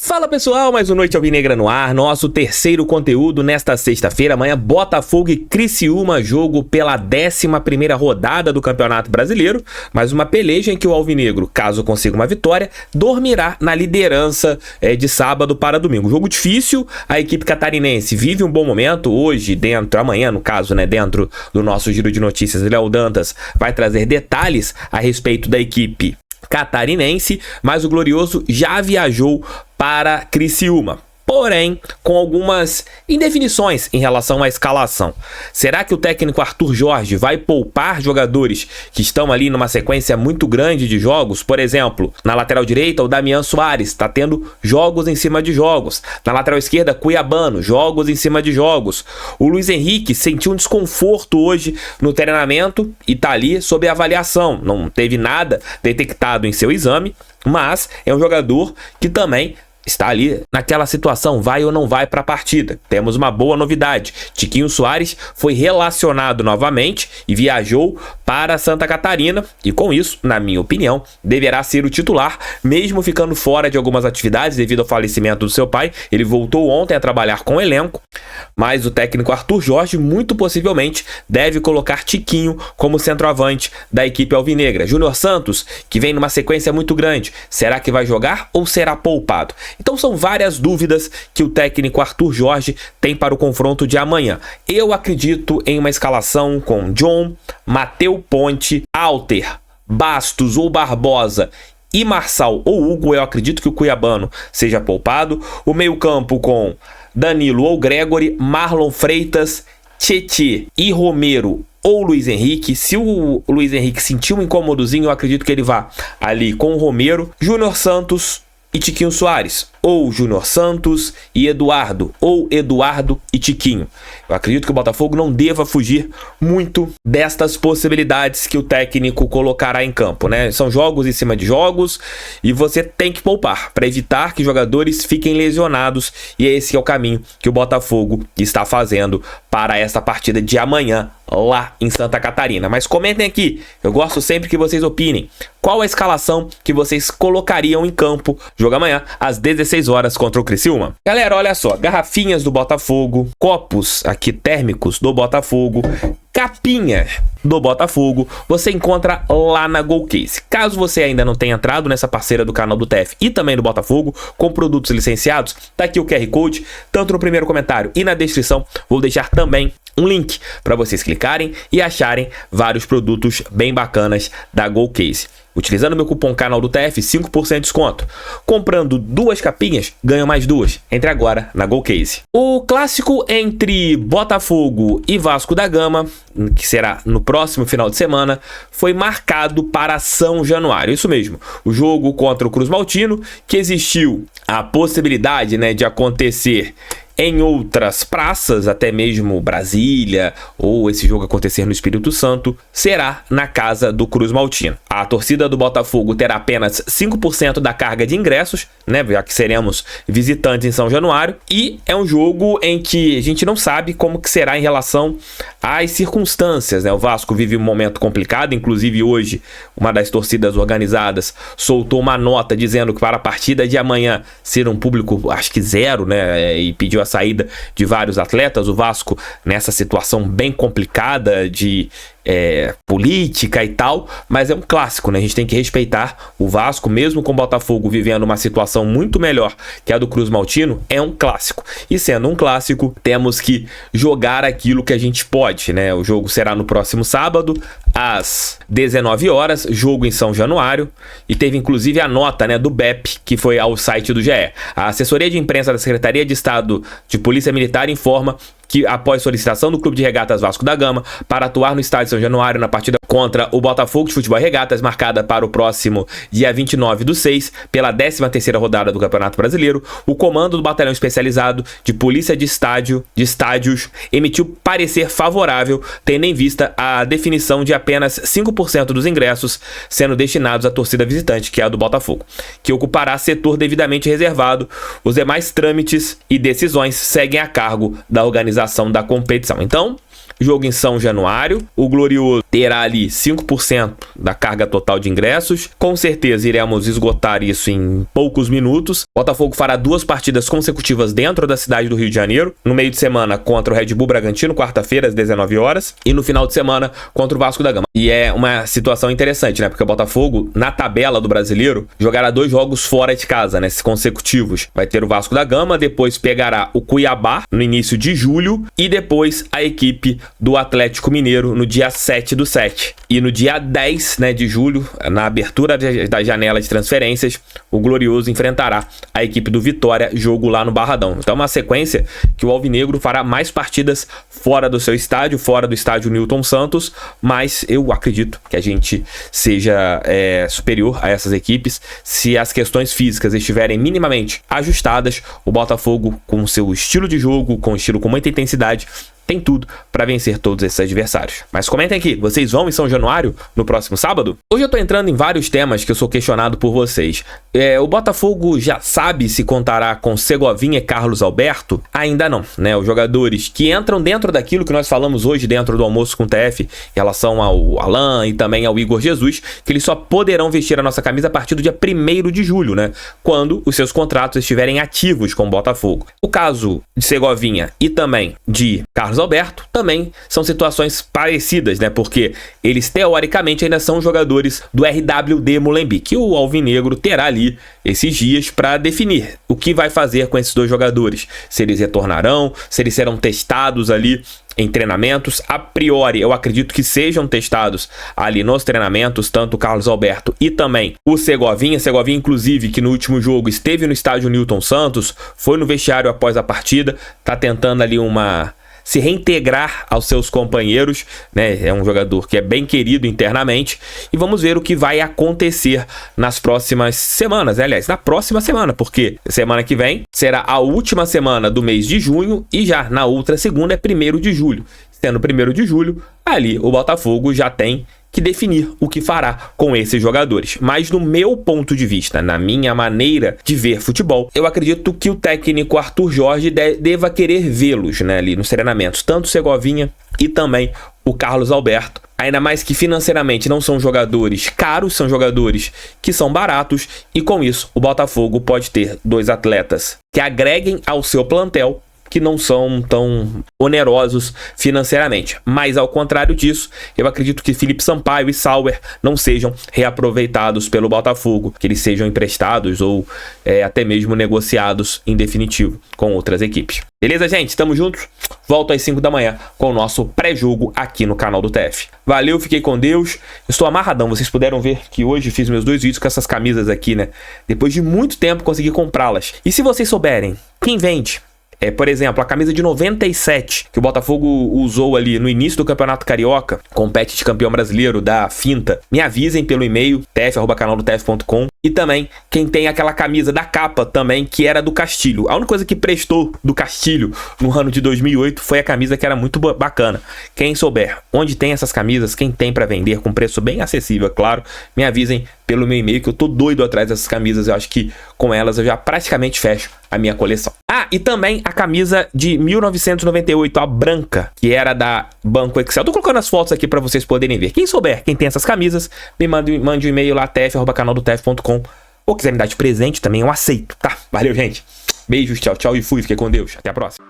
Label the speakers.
Speaker 1: Fala pessoal, mais uma Noite Alvinegra no ar, nosso terceiro conteúdo nesta sexta-feira. Amanhã Botafogo e Criciúma, jogo pela 11ª rodada do Campeonato Brasileiro, mais uma peleja em que o Alvinegro, caso consiga uma vitória, dormirá na liderança de sábado para domingo. Jogo difícil, a equipe catarinense vive um bom momento hoje, amanhã no caso, dentro do nosso giro de notícias. Léo Dantas vai trazer detalhes a respeito da equipe catarinense, mas o Glorioso já viajou para Criciúma, porém com algumas indefinições em relação à escalação. Será que o técnico Arthur Jorge vai poupar jogadores que estão ali numa sequência muito grande de jogos? Por exemplo, na lateral direita, o Damian Soares está tendo jogos em cima de jogos. Na lateral esquerda, Cuiabano, jogos em cima de jogos. O Luiz Henrique sentiu um desconforto hoje no treinamento e está ali sob avaliação. Não teve nada detectado em seu exame, mas é um jogador que também está ali naquela situação, vai ou não vai para a partida. Temos uma boa novidade: Tiquinho Soares foi relacionado novamente e viajou para Santa Catarina e com isso, na minha opinião, deverá ser o titular, mesmo ficando fora de algumas atividades devido ao falecimento do seu pai. Ele voltou ontem a trabalhar com o elenco, mas o técnico Arthur Jorge muito possivelmente deve colocar Tiquinho como centroavante da equipe alvinegra. Júnior Santos, que vem numa sequência muito grande, será que vai jogar ou será poupado? Então são várias dúvidas que o técnico Arthur Jorge tem para o confronto de amanhã. Eu acredito em uma escalação com John, Matheus Ponte, Alter, Bastos ou Barbosa e Marçal ou Hugo. Eu acredito que o Cuiabano seja poupado. O meio-campo com Danilo ou Gregory, Marlon Freitas, Tietê e Romero ou Luiz Henrique. Se o Luiz Henrique sentir um incômodozinho, eu acredito que ele vá ali com o Romero, Júnior Santos e Tiquinho Soares, ou Júnior Santos e Eduardo, ou Eduardo e Tiquinho. Eu acredito que o Botafogo não deva fugir muito destas possibilidades que o técnico colocará em campo, São jogos em cima de jogos e você tem que poupar para evitar que jogadores fiquem lesionados, e esse é o caminho que o Botafogo está fazendo para essa partida de amanhã lá em Santa Catarina. Mas comentem aqui, eu gosto sempre que vocês opinem. Qual a escalação que vocês colocariam em campo jogo amanhã às 16 horas contra o Criciúma? Galera, olha só, garrafinhas do Botafogo, copos aqui térmicos do Botafogo, capinha do Botafogo, você encontra lá na Golcase. Caso você ainda não tenha entrado nessa parceira do canal do TF e também do Botafogo com produtos licenciados, tá aqui o QR Code, tanto no primeiro comentário e na descrição. Vou deixar também um link para vocês clicarem e acharem vários produtos bem bacanas da Golcase. Utilizando meu cupom canal do TF, 5% de desconto. Comprando 2 capinhas, ganha mais 2. Entre agora na Golcase. O clássico entre Botafogo e Vasco da Gama, que será no próximo final de semana, foi marcado para São Januário. Isso mesmo, o jogo contra o Cruz Maltino, que existiu a possibilidade de acontecer em outras praças, até mesmo Brasília, ou esse jogo acontecer no Espírito Santo, será na casa do Cruz Maltino. A torcida do Botafogo terá apenas 5% da carga de ingressos, já que seremos visitantes em São Januário, e é um jogo em que a gente não sabe como que será em relação às circunstâncias, O Vasco vive um momento complicado, inclusive hoje uma das torcidas organizadas soltou uma nota dizendo que para a partida de amanhã ser um público, acho que zero, e pediu a saída de vários atletas. O Vasco nessa situação bem complicada de política e tal, mas é um clássico, A gente tem que respeitar o Vasco, mesmo com o Botafogo vivendo uma situação muito melhor que a do Cruz Maltino, é um clássico. E sendo um clássico, temos que jogar aquilo que a gente pode, O jogo será no próximo sábado, às 19 horas, jogo em São Januário, e teve inclusive a nota, do BEP, que foi ao site do GE. A assessoria de imprensa da Secretaria de Estado de Polícia Militar informa que, após solicitação do Clube de Regatas Vasco da Gama para atuar no estádio São Januário na partida contra o Botafogo de Futebol e Regatas, marcada para o próximo dia 29/6, pela 13ª rodada do Campeonato Brasileiro, o comando do Batalhão Especializado de Polícia de Estádios emitiu parecer favorável, tendo em vista a definição de apenas 5% dos ingressos sendo destinados à torcida visitante, que é a do Botafogo, que ocupará setor devidamente reservado. Os demais trâmites e decisões seguem a cargo da organização da competição. Então, jogo em São Januário. O Glorioso terá ali 5% da carga total de ingressos. Com certeza iremos esgotar isso em poucos minutos. Botafogo fará 2 partidas consecutivas dentro da cidade do Rio de Janeiro. No meio de semana contra o Red Bull Bragantino, quarta-feira às 19 horas. E no final de semana contra o Vasco da Gama. E é uma situação interessante, né? Porque o Botafogo, na tabela do Brasileiro, jogará 2 jogos fora de casa, né? Consecutivos. Vai ter o Vasco da Gama, depois pegará o Cuiabá no início de julho e depois a equipe do Atlético Mineiro no dia 7/7. E no dia 10, né, de julho, na abertura da janela de transferências, o Glorioso enfrentará a equipe do Vitória, jogo lá no Barradão. Então uma sequência que o Alvinegro fará mais partidas fora do seu estádio, fora do estádio Newton Santos, mas eu acredito que a gente seja superior a essas equipes se as questões físicas estiverem minimamente ajustadas. O Botafogo, com seu estilo de jogo, com estilo com muita intensidade, tem tudo para vencer todos esses adversários. Mas comentem aqui, vocês vão em São Januário no próximo sábado? Hoje eu tô entrando em vários temas que eu sou questionado por vocês. O Botafogo já sabe se contará com Segovinha e Carlos Alberto? Ainda não, né? Os jogadores que entram dentro daquilo que nós falamos hoje dentro do Almoço com o TF, em relação ao Alan e também ao Igor Jesus, que eles só poderão vestir a nossa camisa a partir do dia 1º de julho, né? Quando os seus contratos estiverem ativos com o Botafogo. O caso de Segovinha e também de Carlos Alberto também são situações parecidas, né? Porque eles teoricamente ainda são jogadores do RWD Molenbeek. O Alvinegro terá ali esses dias para definir o que vai fazer com esses 2 jogadores. Se eles retornarão, se eles serão testados ali em treinamentos. A priori, eu acredito que sejam testados ali nos treinamentos, tanto o Carlos Alberto e também o Segovinha. Segovinha, inclusive, que no último jogo esteve no estádio Newton Santos, foi no vestiário após a partida, tá tentando ali se reintegrar aos seus companheiros, né? É um jogador que é bem querido internamente e vamos ver o que vai acontecer nas próximas semanas, aliás, na próxima semana, porque semana que vem será a última semana do mês de junho e já na outra segunda é 1º de julho. Sendo 1º de julho, ali o Botafogo já tem que definir o que fará com esses jogadores. Mas no meu ponto de vista, na minha maneira de ver futebol, eu acredito que o técnico Arthur Jorge deva querer vê-los, né, ali nos treinamentos, tanto o Segovinha e também o Carlos Alberto. Ainda mais que financeiramente não são jogadores caros, são jogadores que são baratos e com isso o Botafogo pode ter 2 atletas que agreguem ao seu plantel, que não são tão onerosos financeiramente. Mas ao contrário disso, eu acredito que Felipe Sampaio e Sauer não sejam reaproveitados pelo Botafogo, que eles sejam emprestados ou até mesmo negociados em definitivo com outras equipes. Beleza, gente? Tamo juntos? Volto às 5 da manhã com o nosso pré-jogo aqui no canal do TF. Valeu, fiquei com Deus. Estou amarradão. Vocês puderam ver que hoje fiz meus 2 vídeos com essas camisas aqui, né? Depois de muito tempo consegui comprá-las. E se vocês souberem quem vende, por exemplo, a camisa de 97 que o Botafogo usou ali no início do Campeonato Carioca, compete de campeão brasileiro da Finta, me avisem pelo e-mail tf@canaldotf.com. E também quem tem aquela camisa da capa também, que era do Castilho. A única coisa que prestou do Castilho no ano de 2008 foi a camisa, que era muito bacana. Quem souber onde tem essas camisas, quem tem para vender com preço bem acessível, claro, me avisem pelo meu e-mail, que eu tô doido atrás dessas camisas. Eu acho que com elas eu já praticamente fecho a minha coleção. E também a camisa de 1998, a branca, que era da Banco Excel. Tô colocando as fotos aqui para vocês poderem ver. Quem souber, quem tem essas camisas, me mande um e-mail lá, tf@canaldotf.com. Ou quiser me dar de presente também, eu aceito, tá? Valeu, gente. Beijos, tchau, tchau e fui. Fiquei com Deus. Até a próxima.